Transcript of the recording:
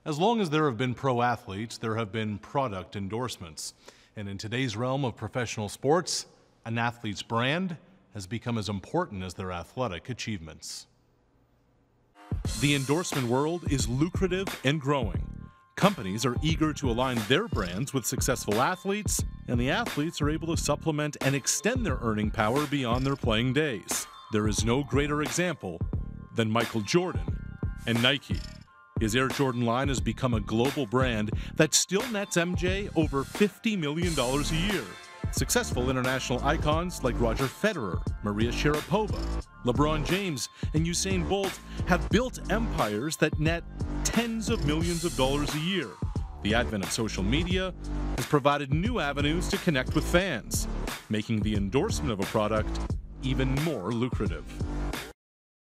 As long as there have been pro athletes, there have been product endorsements. And in today's realm of professional sports, an athlete's brand has become as important as their athletic achievements. The endorsement world is lucrative and growing. Companies are eager to align their brands with successful athletes, and the athletes are able to supplement and extend their earning power beyond their playing days. There is no greater example than Michael Jordan and Nike. His Air Jordan line has become a global brand that still nets MJ over $50 million a year. Successful international icons like Roger Federer, Maria Sharapova, LeBron James, and Usain Bolt have built empires that net tens of millions of dollars a year. The advent of social media has provided new avenues to connect with fans, making the endorsement of a product even more lucrative.